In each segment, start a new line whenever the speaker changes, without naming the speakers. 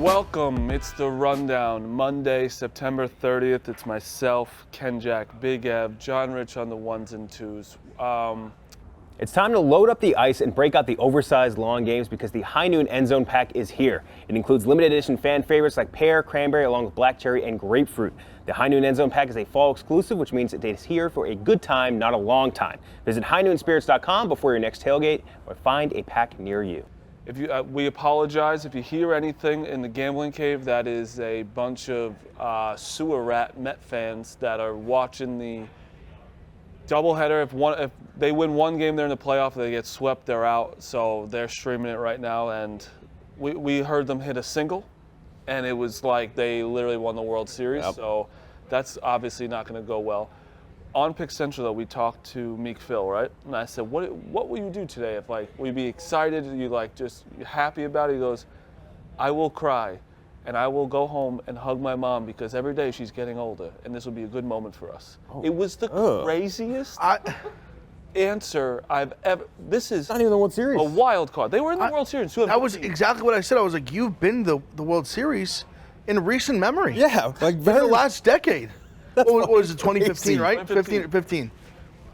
Welcome. It's the Rundown. Monday, September 30th. It's myself, Ken Jack, Big Ev, John Rich on the ones and twos.
It's time to load up the ice and break out the oversized long games because the High Noon End Zone Pack is here. It includes limited edition fan favorites like pear, cranberry, along with black cherry and grapefruit. The High Noon End Zone Pack is a fall exclusive, which means it is here for a good time, not a long time. Visit highnoonspirits.com before your next tailgate or find a pack near you.
If you, we apologize if you hear anything in the gambling cave. That is a bunch of sewer rat Met fans that are watching the doubleheader. If they win one game, they're in the playoff. If they get swept, they're out. So they're streaming it right now, and we heard them hit a single, and it was like they literally won the World Series. Yep. So that's obviously not going to go well. On Pick Central, though, we talked to Meek Phil, right? And I said, what will you do today? If, like, will you be excited? Are you, like, just happy about it? He goes, I will cry, and I will go home and hug my mom because every day she's getting older, and this will be a good moment for us. Oh. It was the craziest answer I've ever. This is
not even the World Series.
A wild card. They were in the World Series.
That was exactly what I said. I was like, you've been the World Series in recent memory.
Yeah, like
for the last decade. What was it, 2015, right? 15.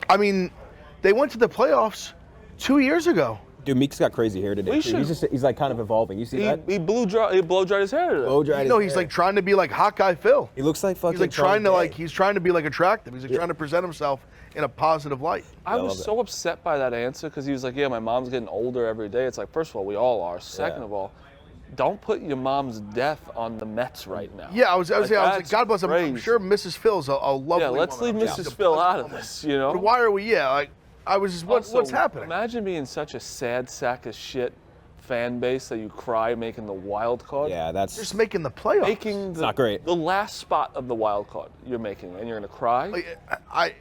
I mean, they went to the playoffs 2 years ago.
Dude, Meek's got crazy hair today. He's like kind of evolving. You see that?
He blow dried his hair today.
He's like trying to be like hot guy Phil.
He looks like fucking.
He's like trying to be like attractive. He's like trying to present himself in a positive light.
I was so upset by that answer because he was like, yeah, my mom's getting older every day. It's like, first of all, we all are. Second of all, don't put your mom's death on the Mets right now.
Yeah, I was like, God bless him. I'm sure Mrs. Phil's a lovely
woman. Yeah, let's leave Mrs. Phil out of this, you know?
But why are we, I was just, what's happening?
Imagine being such a sad sack of shit fan base that you cry making the wild card.
Yeah, that's...
Just making the playoffs.
It's not great.
The last spot of the wild card you're making, and you're going to cry? I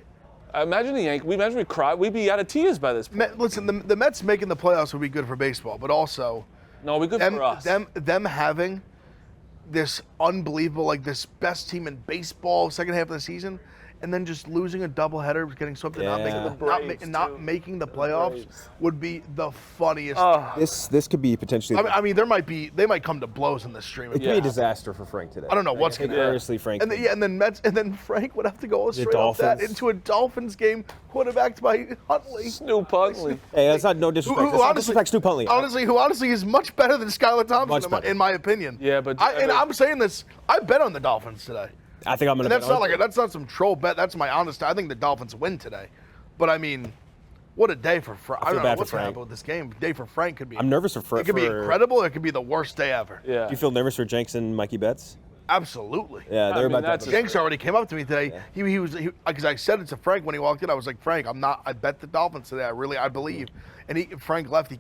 imagine the Yankees. Imagine we cry. We'd be out of tears by this point.
Listen, the Mets making the playoffs would be good for baseball, but also...
No, we're good for us.
Them having this unbelievable, like this best team in baseball second half of the season, and then just losing a doubleheader, getting swept, and not making the playoffs would be the funniest.
This could be potentially.
I mean, they might come to blows in this stream.
It could be a disaster for Frank today.
I don't know what's going to happen.
Seriously, Frank.
And then Frank would have to go straight off that into a Dolphins game, quarterbacked by Huntley.
Snoop Huntley.
Hey, that's not no disrespect. That's not disrespect Snoop Huntley.
Who honestly is much better than Skylar Thompson, in my opinion.
Yeah, but
I'm saying this. I bet on the Dolphins today.
I think I'm going
to. That's not some troll bet. That's my honest. I think the Dolphins win today. But I mean, what a day for Frank. I don't know what's going to happen with this game. Day for Frank could be.
I'm nervous for Frank.
It could be incredible. It could be the worst day ever.
Yeah.
Do you feel nervous for Jenks and Mikey Betts?
Absolutely.
Yeah, they're about to.
Jenks already came up to me today. Yeah. He was because I said it to Frank when he walked in. I was like, Frank, I bet the Dolphins today. I believe. And Frank left.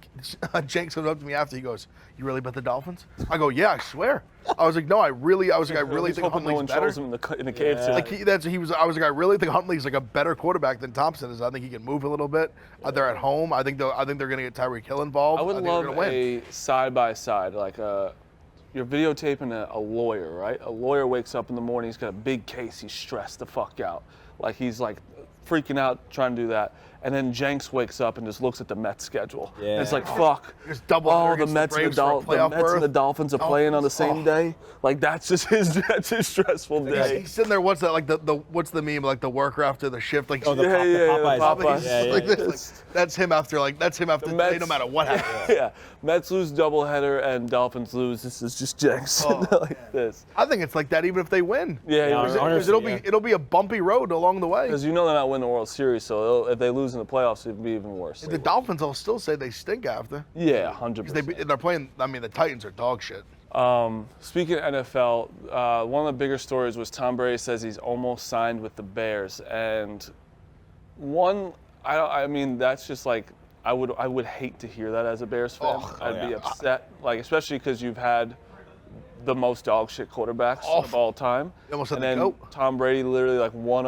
Jenks comes up to me after. He goes, "You really bet the Dolphins?" I go, "Yeah, I swear." I was like, "No, I really think Huntley's better."
In the cave too.
I was like, I really think Huntley's like a better quarterback than Thompson is. I think he can move a little bit. They're at home. I think they're going to get Tyreek Hill involved.
I would love a side by side, like you're videotaping a lawyer, right? A lawyer wakes up in the morning. He's got a big case. He's stressed the fuck out. Like he's like freaking out trying to do that. And then Jenks wakes up and just looks at the Mets schedule. Yeah. And it's like, fuck.
The
Mets and the Dolphins are playing on the same day. Like that's his stressful day.
He's sitting there. What's that? Like what's the meme? Like the worker after the shift. Like
Popeyes.
That's him after today, no matter what happens.
Yeah. Mets lose doubleheader and Dolphins lose. This is just Jenks. This.
I think it's like that even if they win.
Yeah.
It'll be a bumpy road along the way.
Because they're not winning the World Series, so if they lose in the playoffs, it'd be even worse.
The Dolphins will still say they stink after.
Yeah, 100%.
They're playing. I mean, the Titans are dog shit.
Speaking of NFL, one of the bigger stories was Tom Brady says he's almost signed with the Bears, and I mean that's just like I would hate to hear that as a Bears fan. I'd be upset, like especially because you've had the most dog shit quarterbacks of all time,
and then
Tom Brady literally like won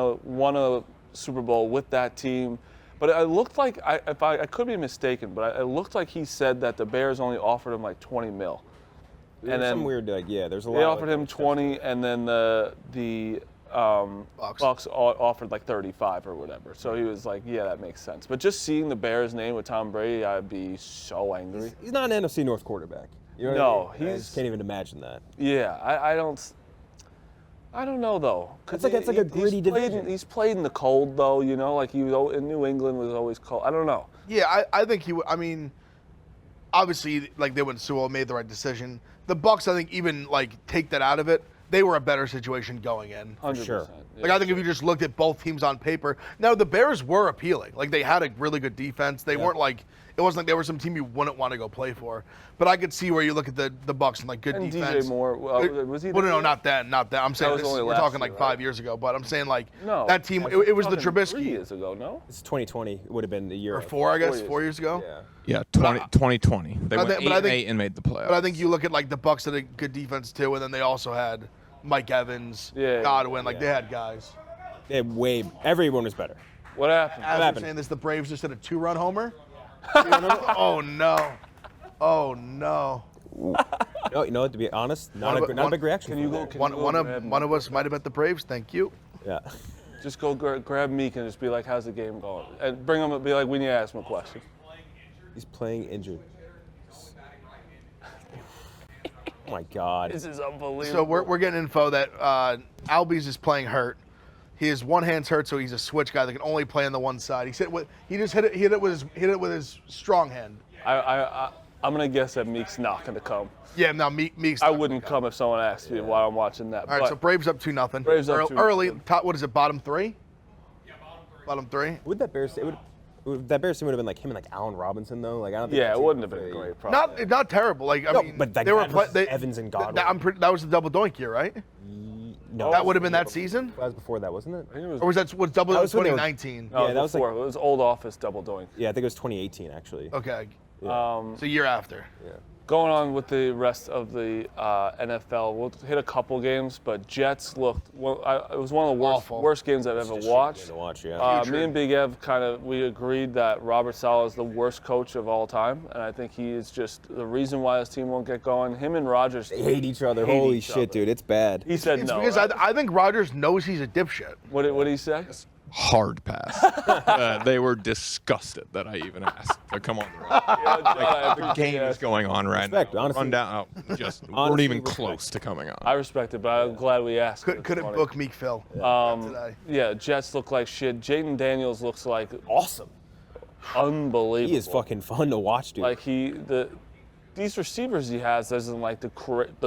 a Super Bowl with that team. But it looked like, I could be mistaken, but it looked like he said that the Bears only offered him like 20 mil.
And then some weird, there's a lot.
They offered him 20, and then the Bucks offered like 35 or whatever. So he was like, yeah, that makes sense. But just seeing the Bears name with Tom Brady, I'd be so angry.
He's not an NFC North quarterback. You know
No,
what I mean? I
he's-
just can't even imagine that.
Yeah, I don't know though.
It's like a gritty division.
He's played in the cold though, you know, like in New England was always cold. I don't know.
Yeah, I think he would. I mean, obviously, like they went to Super Bowl, made the right decision. The Bucks, I think, even like take that out of it, they were a better situation going in.
100%.
sure.
Yeah.
Like I think if you just looked at both teams on paper, now the Bears were appealing. Like they had a really good defense. They weren't like it wasn't like they were some team you wouldn't want to go play for. But I could see where you look at the Bucks and like good
And
defense.
DJ Moore, was he?
Well,
there
no,
yet?
not that. I'm saying
was
this,
only
we're
last
talking
year,
like
right?
5 years ago. But I'm saying like
No,
that team.
I'm
It was the
talking 3
Trubisky
years ago. No.
It's 2020. It would have been the year.
or 4, I guess,
4
4 years ago.
Yeah.
Yeah, 2020. They
But
went
I think-
8-8 and made the playoffs.
But I think you look at like the Bucks had a good defense too, and then they also had Mike Evans,
Yeah,
Godwin. Like
yeah.
they had guys.
They had everyone was better.
What happened?
As we're
happened?
saying this, the Braves just hit a 2-run homer. Oh no! Oh no!
No, you know what? To be honest, not a big reaction.
Can you
from
go?
there.
Can
One,
you go
one of
grab
one
Meek?
of us might have bet the Braves. Thank you.
Yeah.
Just go grab Meek and just be like, "How's the game going?" And bring him. Be like, "We need to ask him a question."
He's playing injured. Oh my God.
This is unbelievable.
So we're getting info that Albies is playing hurt. His one hand's hurt, so he's a switch guy that can only play on the one side. He just hit it with his strong hand.
I'm gonna guess that Meek's not gonna come.
Yeah, now Meek's.
I
not
wouldn't
gonna
come if someone asked me while I'm watching that.
All right,
but
so Braves up 2-0.
Braves up 2-0.
Early. Top, what is it? Bottom 3. Bottom 3.
Would that Bears? That Bears team would have been like him and like Allen Robinson though. Like I don't think.
yeah,
that
it
team
wouldn't have
was
been a
very-
great problem.
Not terrible. Like I
No,
mean,
but like
they were
that versus
they,
Evans and Godwin.
that was the double doink year, right?
No,
That would have been that season,
That was before that, wasn't it?
I think it was,
or was double
That was when they were-
2019?
no,
yeah, that was
before. It was old office double doink.
Yeah, I think it was 2018 actually.
Okay,
Yeah.
it's a year after.
Yeah.
Going on with the rest of the NFL, we'll hit a couple games, but Jets looked. Well, it was one of the
Awful.
worst games I've ever
Just a shit
watched.
game to watch, yeah.
Me
Putrid.
and Big Ev we agreed that Robert Saleh is the worst coach of all time, and I think he is just the reason why his team won't get going. Him and Rodgers
They hate each other.
hate
Holy
each
shit,
other.
dude, it's bad.
He said
It's
no.
because
right?
I think Rodgers knows he's a dipshit.
What did he say?
Hard pass. They were disgusted that I even asked to come on the road. The game is going on right
Respect,
now.
honestly.
Run down. Just weren't
Honestly,
even
respect.
close to coming on.
I respect it, but I'm glad we asked. It's
Couldn't
funny.
book Meek Phil today.
Yeah, Jets look like shit. Jaden Daniels looks like
Awesome.
unbelievable.
He is fucking fun to watch, dude.
Like these receivers he has isn't like the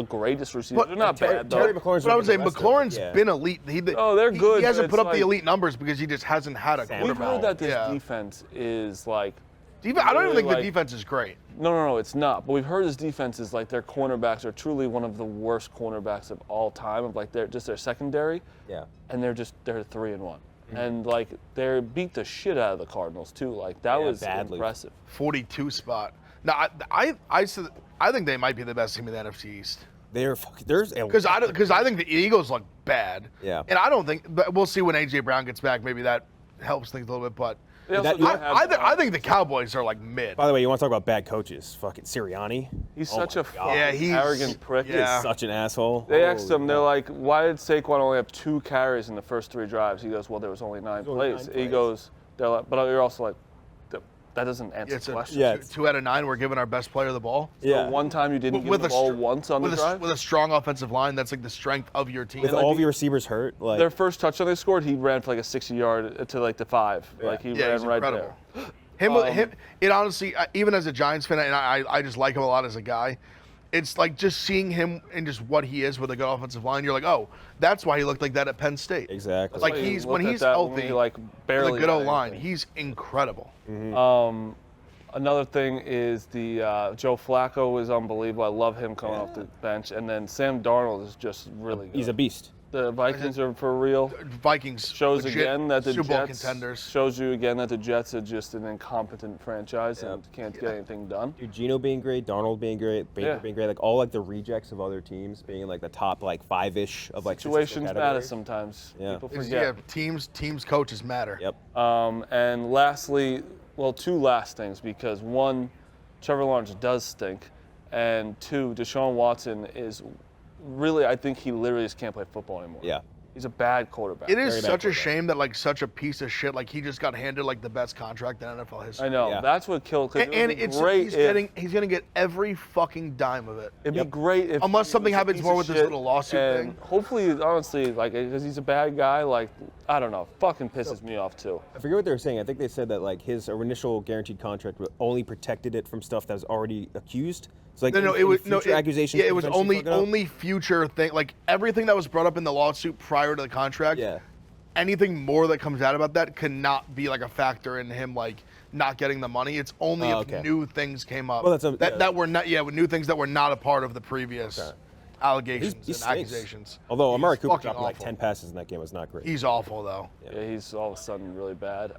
greatest receivers.
But
They're not bad though.
Terry McLaurin's
But I would say
been arrested,
McLaurin's
yeah.
been elite.
Oh, they're good,
He hasn't
but
put
it's
up the
like-
elite numbers because he just hasn't had a
Sam
We've
quarterback.
heard that this
Yeah.
defense is like.
I don't even think
like-
the defense is great.
No, it's not. But we've heard this defense is like their cornerbacks are truly one of the worst cornerbacks of all time. Of like their secondary,
Yeah.
and they're 3-1, and like they beat the shit out of the Cardinals too. Like that
Yeah,
was
badly.
impressive.
42 spot. Now I think they might be the best team in the NFC East.
They're fucking. There's a
Because I think the Eagles look bad.
Yeah.
And I don't think. But we'll see when AJ Brown gets back. Maybe that helps things a little bit. But
They also
That-
don't have,
I think the Cowboys are like mid.
By the way, you want to talk about bad coaches? Fucking Sirianni.
he's
Oh
such
my
a
God.
fucking
Yeah, he's-
arrogant prick.
He is
Yeah.
such an asshole.
They asked
Holy
him, they're
God.
like, why did Saquon only have 2 carries in the first 3 drives? He goes, well, there was only 9
only
plays.
9
He
plays.
goes, they're like, but you're also like, that doesn't answer
It's
the
a
question.
Yeah.
2 out of 9. We're giving our best player the ball.
Yeah.
One time you didn't give
With
the
a
ball
str-
once on the drive.
With a strong offensive line, that's like the strength of your team.
With
like
all
the-
of your receivers hurt, like
Their first touchdown they scored, he ran for like a 60-yard to like the 5.
Yeah.
Like he
Yeah,
ran
he's
right
incredible.
there.
Him, it honestly, even as a Giants fan, and I just like him a lot as a guy. It's like just seeing him and just what he is with a good offensive line. You're like, oh, that's why he looked like that at Penn State.
exactly.
Like
Why you
he's
look
when
at
he's
that when
healthy,
he, like,
with
barely
a good
got
O line,
anything.
he's incredible.
Another thing is the Joe Flacco is unbelievable. I love him coming off the bench, and then Sam Darnold is just really good.
He's a beast.
The Vikings are for real.
Vikings
Shows
legit
again that the
Super Bowl
Jets
contenders.
shows you again that the Jets are just an incompetent franchise and can't get anything done.
Dude, Gino being great, Darnold being great, Baker
Yeah.
being great, like all like the rejects of other teams being in like the top like 5-ish of like
Situations
statistical
matter
categories.
sometimes.
Yeah.
People
It's-
forget.
teams coaches matter.
Yep.
And lastly, well, 2 last things because 1, Trevor Lawrence does stink, and 2, Deshaun Watson is really, I think he literally just can't play football anymore.
Yeah.
He's a bad quarterback.
It is
Very bad
such a
quarterback.
shame that like such a piece of shit, like he just got handed like the best contract in NFL history.
I know.
Yeah.
That's what killed. 'Cause
And
it would be
it's
great
he's gonna get every fucking dime of it.
It'd be great if
Unless
he
something
was a
happens
piece
more
of
with this
shit,
little lawsuit
and
thing.
hopefully, honestly, like, because he's a bad guy, like, I don't know, fucking pisses me off too.
I forget what they were saying. I think they said that like his initial guaranteed contract only protected it from stuff that was already accused. So like
No, it was no
future accusations.
Yeah, it was
potentially fuck it up?
only future thing. Like everything that was brought up in the lawsuit prior to the contract.
Yeah.
Anything more that comes out about that cannot be like a factor in him like not getting the money. It's only if
okay.
new things came up
Well, that's
that were not with new things that were not a part of the previous allegations
He
and
stinks.
accusations.
Although
He's
Amari Cooper
fucking
dropped like
awful.
10 passes in that game, was not great.
He's awful though.
Yeah, he's all of a sudden really bad.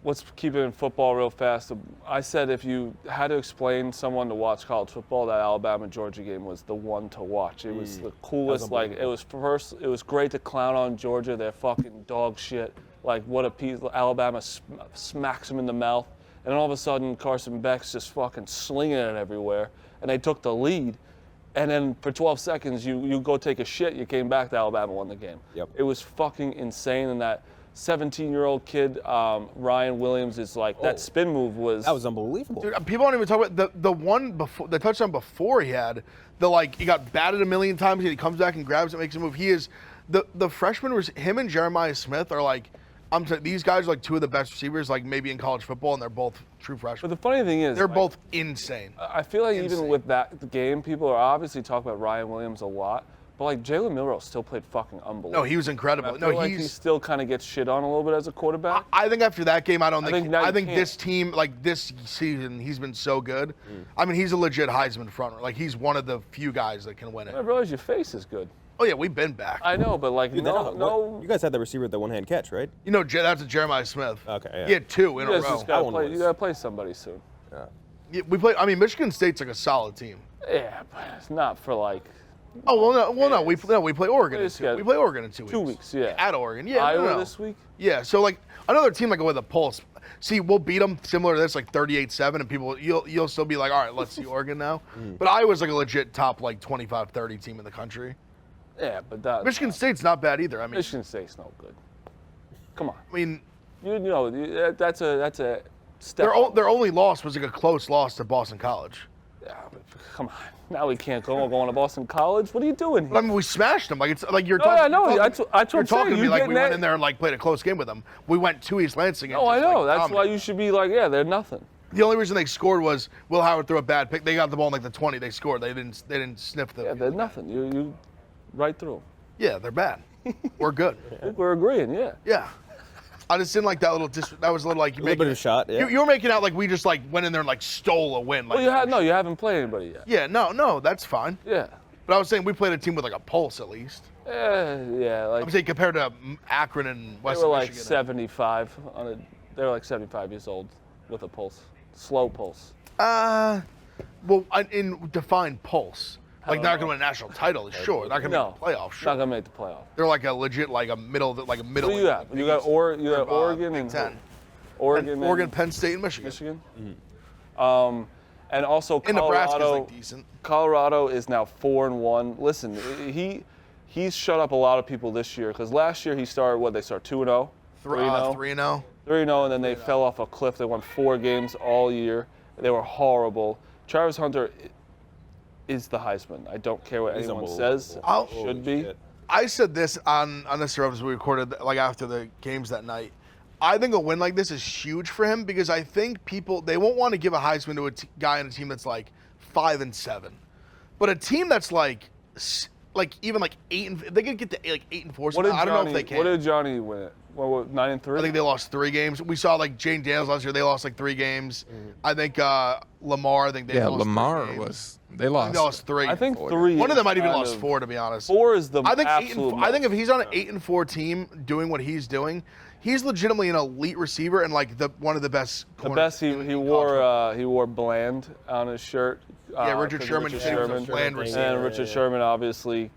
Let's keep it in football real fast. I said if you had to explain someone to watch college football, that Alabama-Georgia game was the one to watch. It was the coolest. Like it was great to clown on Georgia. They're fucking dog shit. Like what a piece. Alabama smacks them in the mouth, and all of a sudden Carson Beck's just fucking slinging it everywhere, and they took the lead. And then for 12 seconds, you go take a shit. You came back to Alabama, won the game.
Yep.
It was fucking insane, and that 17-year-old kid, Ryan Williams, is like that spin move was.
That was unbelievable.
Dude, people don't even talk about the one before the touchdown before he had he got batted a million times and he comes back and grabs it, makes a move. He is the freshman was him and Jeremiah Smith are like these guys are like two of the best receivers like maybe in college football, and they're both true
But
freshmen.
the funny thing is,
They're
like,
both insane.
I feel like
insane.
even with the game, people are obviously talking about Ryan Williams a lot, but like Jalen Milroe still played fucking unbelievable.
No, he was incredible.
I feel like he still kind of gets shit on a little bit as a quarterback.
I think after that game, I
think now you
think
can't.
this team, like this season, he's been so good. I mean, he's a legit Heisman frontrunner. Like he's one of the few guys that can win
I
it.
realize your face is good.
Oh yeah, we've been back.
I know, but like
You guys had the receiver with the one-hand catch, right?
You know, that's a Jeremiah Smith.
Okay, yeah.
He had two in
You
a
guys
row.
just gotta
one
play.
was-
You gotta play somebody soon.
Yeah, we play. I mean, Michigan State's like a solid team.
Yeah, but it's not for like
Oh no. We play Oregon.
We
In
just
two,
got
we play Oregon in 2 weeks.
2 weeks. Yeah,
At Oregon. Yeah.
Iowa
no.
this week.
Yeah. So like another team like with a pulse. See, we'll beat them similar to this, like 38-7, and people you'll still be like, all right, let's see Oregon now. But Iowa's like a legit top like 25-30 team in the country.
Yeah, but that
Michigan State's not bad either. I mean,
Michigan State's no good. Come on,
I mean,
you know that's a step.
their only loss was like a close loss to Boston College.
Yeah, but come on. Now we can't go on to Boston College. What are you doing
But I
here?
mean, we smashed them. Like it's like you're
No,
talking.
I know.
You're
That's what I'm
talking
saying.
to me
You
like
getting
we went
that-
in there and like played a close game with them. We went to East Lansing. And
Oh, I
just,
know.
like,
That's why
dominated.
you should be like, yeah, they're nothing.
The only reason they scored was Will Howard threw a bad pick. They got the ball in like the 20. They scored. They didn't sniff the.
Yeah, they're nothing. You right through 'em.
Yeah, they're bad. We're good.
I think we're agreeing. Yeah.
Yeah. I just didn't like that little. That was a little like you
A little bit of a shot, yeah.
You were making out like we just like went in there and like stole a win. Like,
Well, you haven't played anybody yet.
Yeah, no, that's fine.
Yeah.
But I was saying we played a team with like a pulse at least.
Yeah. Like
I'm saying compared to Akron and
they
Western
were like
Michigan.
75 they were like 75 years old with a pulse, slow pulse.
Well, in define pulse. Like
don't
they're not
know.
going to win a national title, sure. They're not going to
No,
make the playoffs,
Not
sure.
gonna make the playoff.
They're like a legit, like a middle.
What do you got? You got Oregon
Big
and
Ten.
Oregon,
Oregon,
and
Penn State, and Michigan.
Michigan. And also
And Nebraska's
Colorado.
like decent.
Colorado is now 4-1. Listen, he's shut up a lot of people this year because last year he started they start 2-0, 3-0,
3-0.
3-0, and then they fell off a cliff. They won 4 games all year. They were horrible. Travis Hunter is the Heisman. I don't care what anyone says.
I'll-
Should be.
shit.
I said this on this show as we recorded like after the games that night. I think a win like this is huge for him because I think people they won't want to give a Heisman to a guy in a team that's like 5-7, but a team that's like even like 8 and they could get to like 8-4.
What did
I don't know if they can.
What did Johnny win it? What 9-3?
I think they lost 3 games. We saw like Jane Daniels last year. They lost like 3 games. I think Lamar. I think they lost 3
Lamar
games.
they
I think
lost.
they lost 3.
I think 3.
one of them might even
kind
lost
of-
4 to be honest.
4 is the
I think
absolute.
I think if
most.
he's on an 8-4 team doing what he's doing, he's legitimately an elite receiver and like one of the best.
The
corners
best
in
he
college
wore Bland on his shirt.
Yeah, Richard
'cause of
Sherman
Richard
said he was a
Sherman.
Bland receiver.
And Richard Sherman obviously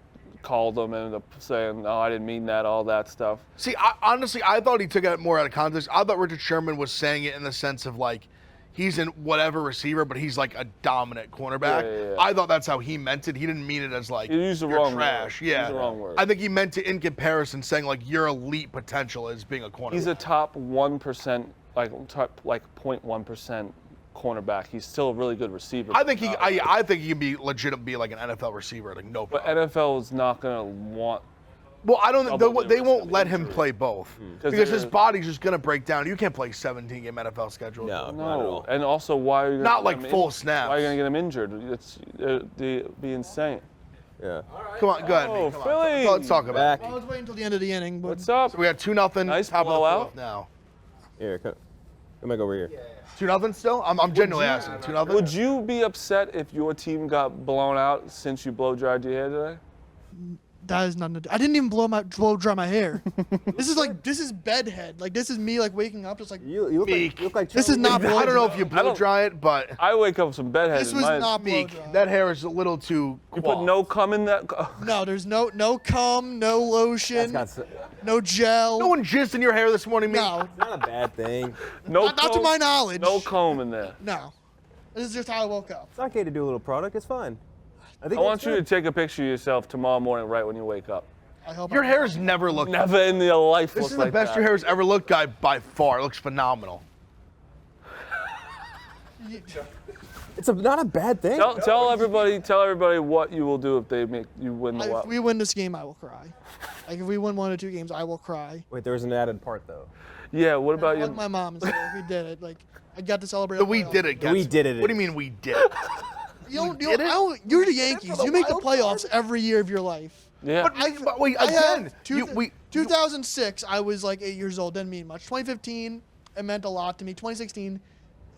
called him and ended up saying, "No, I didn't mean that." All that stuff.
See, honestly, I thought he took it more out of context. I thought Richard Sherman was saying it in the sense of like, he's in whatever receiver, but he's like a dominant cornerback.
Yeah.
I thought that's how he meant it. He didn't mean it as like
He used the
you're
wrong
trash.
word.
Yeah,
He used the wrong word.
I think he meant it in comparison, saying like your elite potential as being a cornerback.
He's a top 1%, like 0.1% cornerback. He's still a really good receiver.
I think I think he can be legit, be like an NFL receiver, like no
But
problem.
NFL is not going to want.
Well, I don't.
double
They
the
won't
risk
let
of
him
injury.
play both because
they're-
his body's just gonna break down. You can't play 17-game NFL schedule.
No, not at
No,
all.
and also why are you?
Not
gonna
like
get him
full
in-
snaps.
Why are you going to get him injured? It'd be insane.
Yeah.
Come on, go ahead.
Oh,
Meek, come
Philly.
on. Let's talk about it.
Back.
I was waiting until the end of the inning, but
What's up?
So we got 2-0.
Nice
top of the
blowout.
fourth now.
Here, come back over here.
2-0 still? I'm genuinely asking. 2-0.
Would you be upset if your team got blown out since you blow dried your hair today?
that is nothing to do. I didn't even blow dry my hair. This is bedhead. Like this is me like waking up just like
You look
Meek.
like
This is
Charlie
not
Brown.
blow
I don't know if you
I
blow
don't-
dry it, but
I wake up with some bedhead.
this
in
was
mine.
not blow
Meek,
dry.
that hair is a little too.
You put no cum in that.
No, there's no cum, no lotion,
That's
no gel.
No one jizzed in your hair this morning, Meek.
No,
not a bad thing.
No
not to
comb-
my knowledge.
No comb in there.
No. This is just how I woke up.
It's okay to do a little product. It's fine. I think
I want you to take a picture of yourself tomorrow morning right when you wake up.
I hope
Your hair's never looked.
Never in your life
This
looked
is the
like
best
that.
your hair has ever looked, guy, by far. It looks phenomenal.
It's not a bad thing.
Tell everybody what you will do if they make you win the
If
what.
we win this game, I will cry. Like if we win 1 or 2 games, I will cry.
Wait, there was an added part though.
Yeah, what about
Hug
you?
my mom and say we did it. Like I got to celebrate.
The we did it.
We did it.
What do you mean we did it?
You're the Yankees. You make the playoffs every year of your life.
Yeah.
But wait,
I had
again,
two-
we
2006, I was like 8 years old. Didn't mean much. 2015, it meant a lot to me. 2016,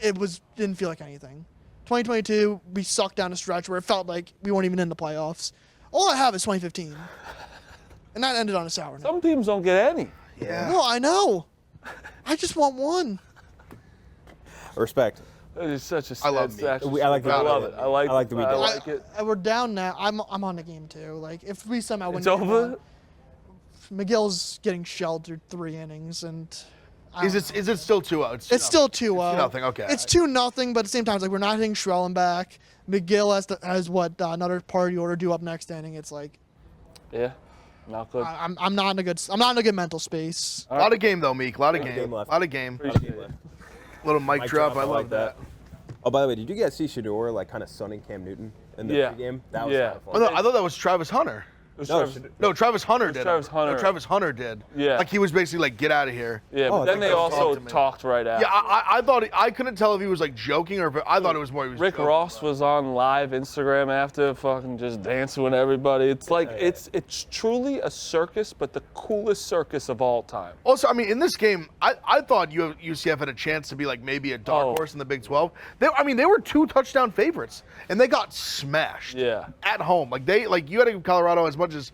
didn't feel like anything. 2022, we sucked down a stretch where it felt like we weren't even in the playoffs. All I have is 2015, and that ended on a sour note.
Some teams don't get any.
yeah.
No, I know. I just want one.
Respect.
It's such a sad
I love me.
sack.
I like the
I
we
love
did
it.
it.
I like.
I like the we did it.
like it.
We're down now. I'm on the game too. Like if we somehow win,
It's
game
over?
one, McGill's getting shelled through 3 innings, and I
Is
don't know.
it still 2-0?
It's still 2-0.
It's 2-0, okay.
It's 2-0, but at the same time, it's like we're not hitting Schrellen back. McGill has another party order due up next inning. It's like
Yeah. Not good.
I'm not in a good mental space.
A lot of game though, Meek. A lot of game.
game left.
A lot of game.
Appreciate it.
Little mic drop. I love
like
that.
Oh, by the way, did you guys see Shador like kind of sunning Cam Newton in the
Yeah.
pregame? That was
Yeah.
kind of
Oh,
fun.
no, I thought that was Travis Hunter.
It was
No,
Travis-
Shador-
No, Travis Hunter did.
Travis
it.
Hunter.
No, Travis Hunter did.
Yeah.
Like he was basically like, get out of here.
Yeah,
Oh,
but
I
then
think
they
that was
also
talked to me.
talked right after.
Yeah, I thought I couldn't tell if he was like joking or if I thought it was more he was
Rick
joking.
Ross was on live Instagram after, fucking just dancing with everybody. It's like it's truly a circus, but the coolest circus of all time.
Also, I mean, in this game, I thought UCF had a chance to be like maybe a dark
Oh.
horse in the Big 12. They were 2 touchdown favorites, and they got smashed.
Yeah.
At home, you got to give Colorado as much as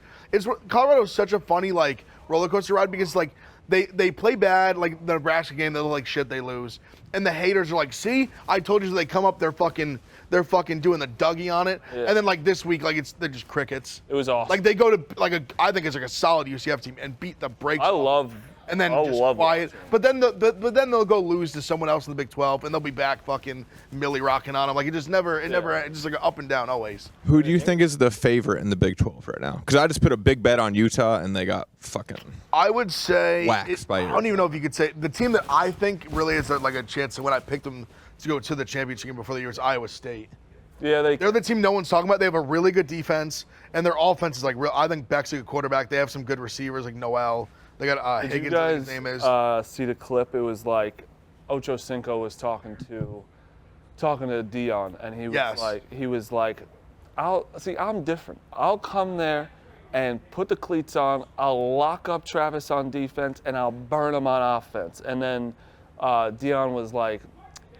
Colorado is such a funny like roller coaster ride because like they play bad like the Nebraska game, they look like shit, they lose, and the haters are like, see, I told you, so they come up, they're fucking doing the Dougie on it,
Yeah.
and then like this week they're just crickets.
It was awesome.
Like they go to I think it's like a solid UCF team and beat the brakes.
I
off.
love.
And then
I
just
love
quiet.
watching.
But then they'll go lose to someone else in the Big 12, and they'll be back fucking Millie rocking on them. Like it just never, it's just like up and down always.
Who do you think is the favorite in the Big 12 right now? Because I just put a big bet on Utah and they got fucking.
I would say
Waxed by
I don't even know if you could say the team that I think really is like a chance. And when I picked them to go to the championship game before the year was Iowa State.
Yeah,
They're the team no one's talking about. They have a really good defense, and their offense is like real. I think Beck's a good quarterback. They have some good receivers like Noel. They got
Did
Higgins,
you
I think
guys
his name is.
see the clip? It was like Ocho Cinco was talking to Dion, and he was like, I'm different. I'll come there and put the cleats on. I'll lock up Travis on defense, and I'll burn him on offense. And then Dion was like,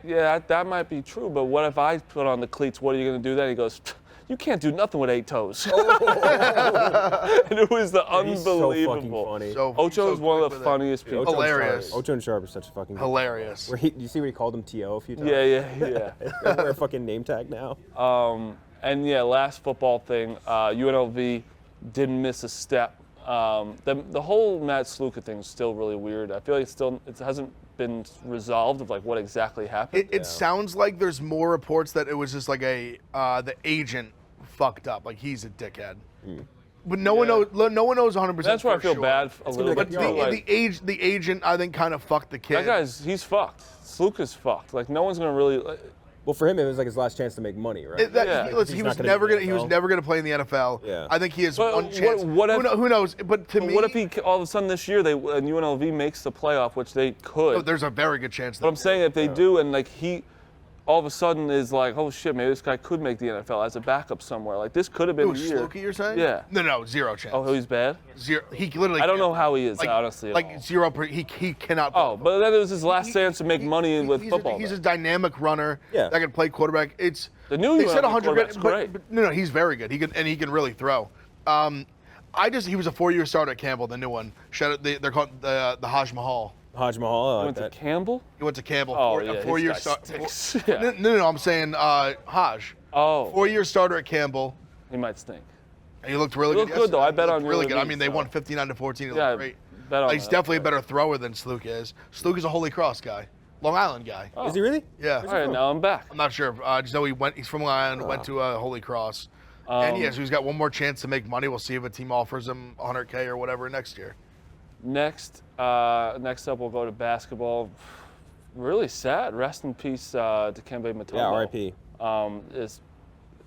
yeah, that might be true, but what if I put on the cleats? What are you going to do then? He goes, you can't do nothing with 8 toes. And it was the
He's so fucking
unbelievable.
funny.
Ocho is one of the
quick with it.
funniest people.
Ocho and
Hilarious.
Sharp. Ocho and Sharp is such a fucking
Hilarious.
Where do you see where he called him T.O. a few times?
Yeah.
They wear a fucking name tag now.
And yeah, last football thing, UNLV didn't miss a step. The whole Matt Sluka thing is still really weird. I feel like it hasn't been resolved of like what exactly happened.
It sounds like there's more reports that it was just like the agent fucked up, like he's a dickhead. But no one knows. No one knows 100%.
That's where I feel
sure.
bad a little
But
bit. too,
the agent, I think, kind of fucked the kid.
that he's fucked. Sluka's fucked. Like no one's gonna really.
Well, for him, it was like his last chance to make money, right?
He was never gonna play in the NFL.
Yeah.
I think he has
But
one chance.
who
knows? But to me,
what if he all of a sudden this year and UNLV makes the playoff, which they could?
oh, there's a very good chance.
But I'm saying if they do, and like he all of a sudden is like, oh shit, maybe this guy could make the NFL as a backup somewhere. Like this could have been
Who,
the year.
Sluka, you're saying?
Yeah.
No, zero chance.
Oh, he's bad.
Zero. He literally.
I don't know how he is, honestly. at all.
Like 0. He cannot.
Oh, but then it was his last chance to make money with football.
He's a dynamic runner.
Yeah.
That can play quarterback. It's
The new
they said
UNLV
100
quarterback's
grand,
great.
no, he's very good. He can really throw. He was a 4-year starter at Campbell, the new one. They're called the Haj Mahal.
Haj Mahal, I like
went to
that.
Campball.
He went to Campbell.
Oh,
a
yeah,
4-year
this guy
starter.
stinks. Yeah.
No, I'm saying Haj.
Oh,
4-year starter at Campbell.
he might stink.
And he looked really
He
good.
looked good, though. I bet
He looked
on
really
UNLV,
good. I mean, they
so.
won 59-14. He looked
Yeah,
great.
bet on
He's
that.
definitely a better thrower than Sluka is. Sluka's a Holy Cross guy, Long Island guy.
Oh.
Is he really?
Yeah.
All right, now I'm back.
I'm not sure. I just know he's from Long Island, went to Holy Cross. And yeah, so he's got one more chance to make money. We'll see if a team offers him 100K or whatever next year.
Next up, we'll go to basketball. Really sad. Rest in peace, Dikembe Mutombo.
Yeah, R.I.P.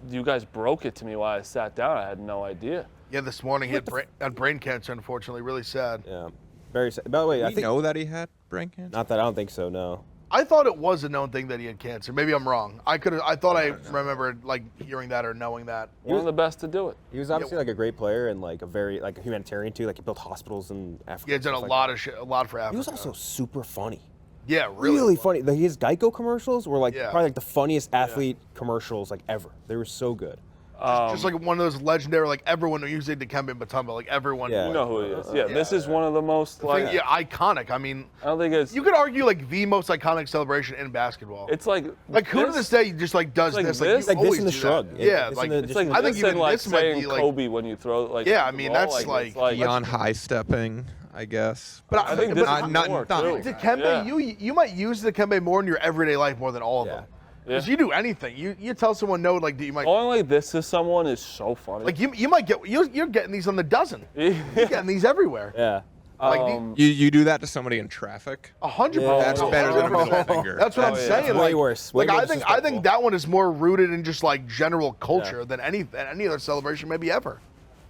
You guys broke it to me while I sat down. I had no idea.
Yeah, this morning he had brain cancer, unfortunately. Really sad.
Yeah, very sad. By the way, I
Did
think
you know that he had brain cancer?
not that I don't think so. No.
I thought it was a known thing that he had cancer. Maybe I'm wrong. I thought I remembered like hearing that or knowing that.
One of the best to do it.
He was obviously like a great player and like a very like a humanitarian too. Like he built hospitals in Africa.
He had done a
stuff like
lot
that.
of shit, a lot for Africa.
He was also super funny.
yeah,
Really funny. Like, his Geico commercials were like
Yeah.
probably like the funniest athlete commercials like ever. They were so good.
Just like one of those legendary, like everyone usually Dikembe Mutombo, like everyone.
Yeah.
You know who he is. Yeah, this is one of the most like.
Yeah, iconic. I mean,
I don't think it's.
you could argue like the most iconic celebration in basketball.
It's like.
Who to this day just like does
like
this?
this?
you
Like this
always
and the
do
shrug.
that.
It-
Yeah,
this
like
and the-
It's like
I think
this
even
and like
this might
saying
be like.
Kobe when you throw like.
Yeah, I
the
mean,
ball,
that's
it's
like-
Beyond high stepping, I guess.
But
I think this is
not-
more
not-
too.
Dikembe,
Yeah.
you might use Dikembe more in your everyday life more than all of
Yeah.
them.
Yeah.
Because you do anything. You tell someone no, like you might.
Going like this to someone is so funny.
Like you might get you're getting these on the dozen. You're getting these everywhere.
Yeah.
Like
You do that to somebody in traffic?
100%.
That's better than a middle finger.
That's what I'm
yeah.
saying.
Way
like,
worse. Way
Like
more
I think
disrespectful.
that one is more rooted in just like general culture than any other celebration maybe ever.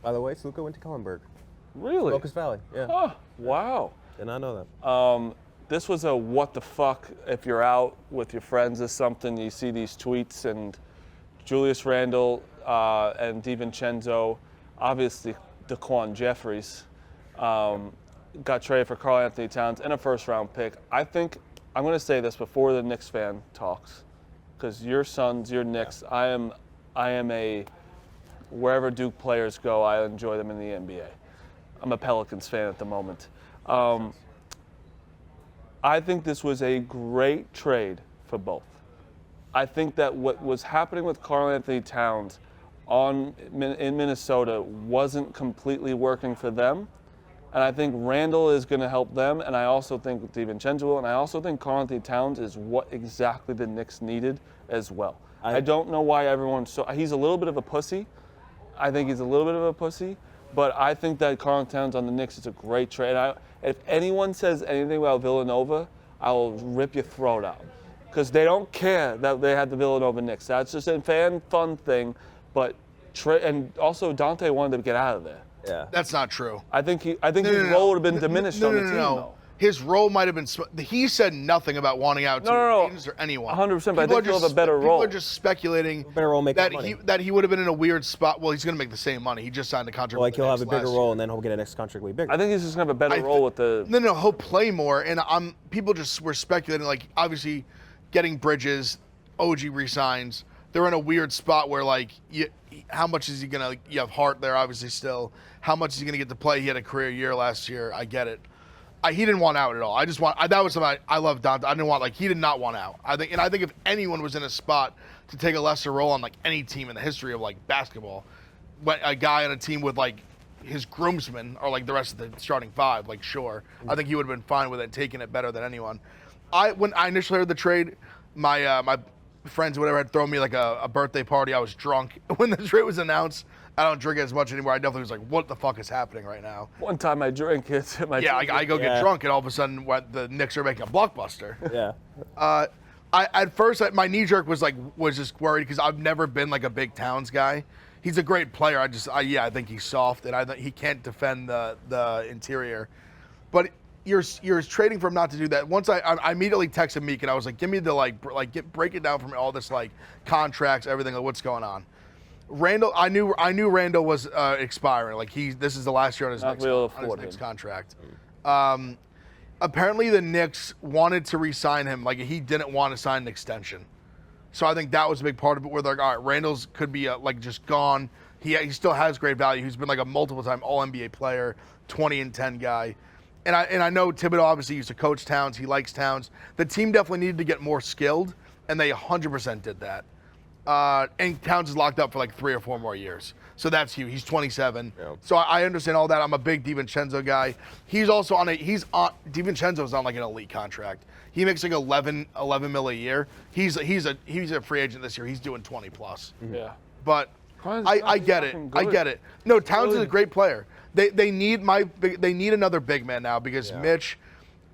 By the way, Sluka went to Kellenberg,
really?
Locust Valley. Yeah.
Oh, wow.
Did not know that.
This was a what the fuck if you're out with your friends or something, you see these tweets and Julius Randle and DiVincenzo, obviously Daquan Jeffries, got traded for Karl Anthony Towns and a first-round pick. I think, I'm going to say this before the Knicks fan talks, because your Suns, your Knicks, I am a, wherever Duke players go, I enjoy them in the NBA. I'm a Pelicans fan at the moment. I think this was a great trade for both. I think that what was happening with Karl Anthony Towns in Minnesota wasn't completely working for them. And I think Randall is going to help them. And I also think DiVincenzo, and I also think Karl Anthony Towns is what exactly the Knicks needed as well. I don't know why he's a little bit of a pussy. I think he's a little bit of a pussy. But I think that Karl Anthony Towns on the Knicks is a great trade. If anyone says anything about Villanova, I will rip your throat out. Because they don't care that they had the Villanova Knicks. That's just a fun thing. But and also Dante wanted to get out of there.
Yeah.
That's not true.
I think his role would have been diminished on the team. though.
His role might have been. He said nothing about wanting out to
No.
Kings or anyone.
100%, but I
People
think
are
he'll have a better
People
role.
are just speculating
Better role, make
that
more money.
he would have been in a weird spot. Well, he's going to make the same money. He just signed a contract.
Like
with the
he'll have a
Knicks
bigger
last
role
year.
and then he'll get a next contract way bigger.
I think he's just going to have a better role with the.
No, he'll play more. And people just were speculating, like, obviously getting Bridges, OG resigns. They're in a weird spot where, like, how much is he going to, like, you have Hart there, obviously, still. How much is he going to get to play? He had a career year last year. I get it. He didn't want out at all. That was something I love Dante. I didn't want, like, he did not want out. I think if anyone was in a spot to take a lesser role on, like, any team in the history of, like, basketball, a guy on a team with, like, his groomsmen or like the rest of the starting five, like sure. I think he would have been fine with it, taking it better than anyone. when I initially heard the trade, my friends or whatever had thrown me like a birthday party. I was drunk when the trade was announced. I don't drink as much anymore. I definitely was like, what the fuck is happening right now?
One time I drank it.
I go get drunk, and all of a sudden, the Knicks are making a blockbuster.
Yeah.
At first, my knee jerk was just worried because I've never been like a big Towns guy. He's a great player. I think he's soft, and I think he can't defend the interior. But you're trading for him not to do that. Once I immediately texted Meek, and I was like, give me the break it down from all this like contracts, everything, like what's going on. Randall, I knew Randall was expiring. Like this is the last year on his next contract. Apparently the Knicks wanted to re-sign him. Like he didn't want to sign an extension. So I think that was a big part of it. Where they're like, all right, Randall's could be like just gone. He still has great value. He's been like a multiple-time All-NBA player, 20-10 guy. And I know Thibodeau obviously used to coach Towns. He likes Towns. The team definitely needed to get more skilled, and they 100% did that. And Towns is locked up for like 3 or 4 more years. So that's huge. He's 27. Yep. So I understand all that. I'm a big DiVincenzo guy. He's also DiVincenzo's on like an elite contract. He makes like 11 mil a year. He's a free agent this year. He's doing 20 plus.
Yeah.
But I get it. I get it. No, Towns is a great player. They need another big man now because Mitch,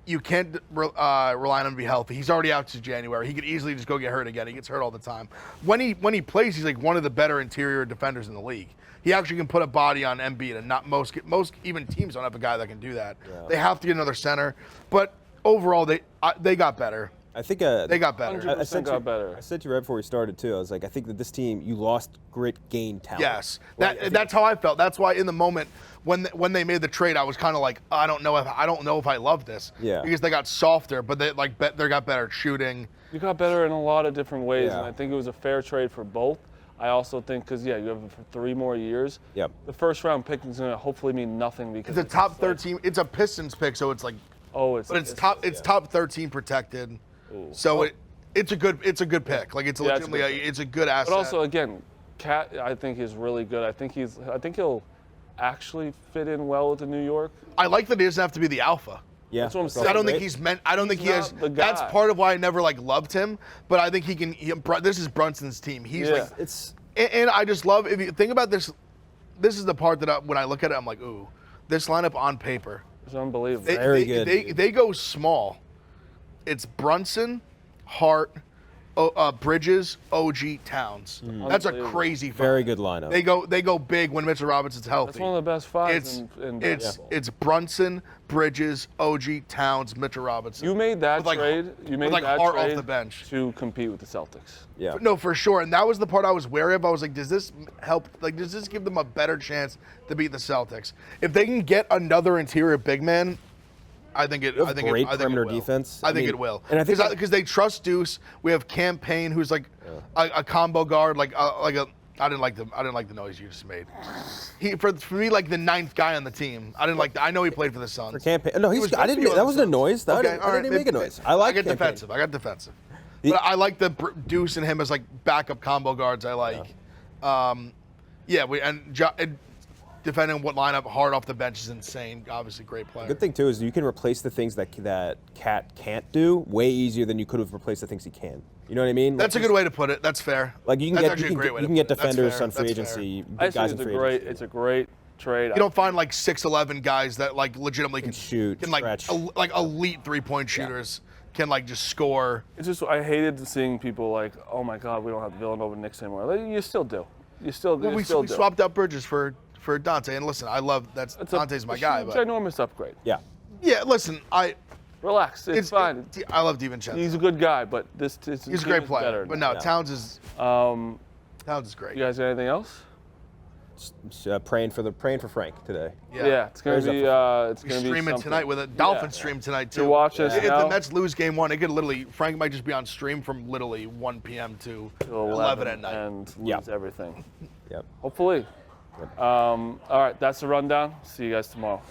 you can't rely on him to be healthy. He's already out to January. He could easily just go get hurt again. He gets hurt all the time. When he plays, he's like one of the better interior defenders in the league. He actually can put a body on Embiid, and not most even teams don't have a guy that can do that. Yeah. They have to get another center. But overall, they got better.
I think
they got better.
100% got better.
I said to you right before we started too. I was like, I think that this team, you lost grit, gained talent.
Yes, that's how I felt. That's why in the moment when they made the trade, I was kind of like, I don't know if I love this.
Yeah.
Because they got softer, but they got better at shooting.
You got better in a lot of different ways,
Yeah.
and I think it was a fair trade for both. I also think because you have him for 3 more years.
Yep.
The first round pick is going to hopefully mean nothing because
it's a top 13. It's a Pistons pick, so it's like.
Oh,
it's top 13 protected. Ooh. So it's a good pick. Like it's legitimately it's a good asset.
But also again, Cat I think is really good. I think he'll actually fit in well with the New York.
I like that he doesn't have to be the alpha.
Yeah,
that's what I'm saying.
I don't think he's meant. I don't think he has. That's part of why I never loved him. But I think he can. This is Brunson's team. He's and I just love. If you think about this, this is the part that when I look at it, I'm like, ooh, this lineup on paper.
It's unbelievable.
Very good.
They go small. It's Brunson, Hart, Bridges, OG, Towns. That's a crazy five.
Very good lineup.
They go big when Mitchell Robinson's healthy.
That's one of the best fives in basketball.
It's Brunson, Bridges, OG, Towns, Mitchell Robinson.
You made that trade. You made that
Hart
trade
off the bench
to compete with the Celtics.
Yeah.
No, for sure. And that was the part I was wary of. I was like, does this help? Like, does this give them a better chance to beat the Celtics? If they can get another interior big man, I think it. I think
great
it,
perimeter
it will.
defense.
I think it will.
And I think
because they trust Deuce. We have Campaign, who's like a combo guard, like a. I didn't like the noise you just made. For me, like the 9th guy on the team. I didn't like. I know he played for the Suns.
For Campaign. No, I didn't. That wasn't a noise. I didn't make a noise. I
get defensive. But I like the Deuce and him as like backup combo guards. I like. And defending what lineup hard off the bench is insane. Obviously, great player.
The good thing too is you can replace the things that Cat can't do way easier than you could have replaced the things he can. You know what I mean?
That's a good way to put it. That's fair.
Like you can get defenders on free agency.
I think it's a great trade.
You don't find like 6'11" guys that like legitimately can
shoot,
can like elite 3-point shooters. Can like just score.
It's just I hated seeing people like, oh my God, we don't have Villanova Knicks anymore. Like, you still do. We
swapped out Bridges for Dante, and listen, I love Dante's my guy.
It's an ginormous upgrade.
Yeah.
Yeah, listen,
relax. It's fine.
I love DiVincenzo.
He's a good guy, but he's
a great player. But no, Towns is great.
You guys got anything else?
Praying for Frank today.
Yeah, it's gonna be
streaming tonight with a Dolphins stream tonight too.
To watch us
if
now.
the Mets lose game 1, it could literally Frank might just be on stream from literally 1 p.m. to 11 at night
and lose everything.
Yep.
Hopefully. All right, that's the rundown. See you guys tomorrow.